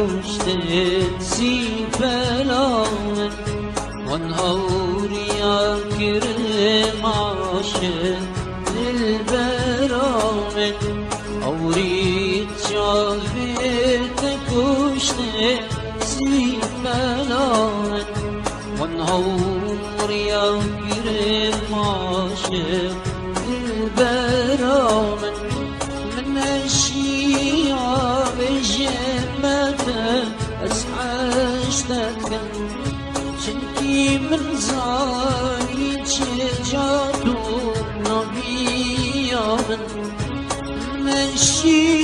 kushtet si felamen Anhaurja kirem ashet dilberamen Aurit qafet kushtet si felamen Anhaurja kirem ashet dilberamen من الشيعة بجمتها أسعشتك شنكي من زايد شجعتو نبيا من الشيعة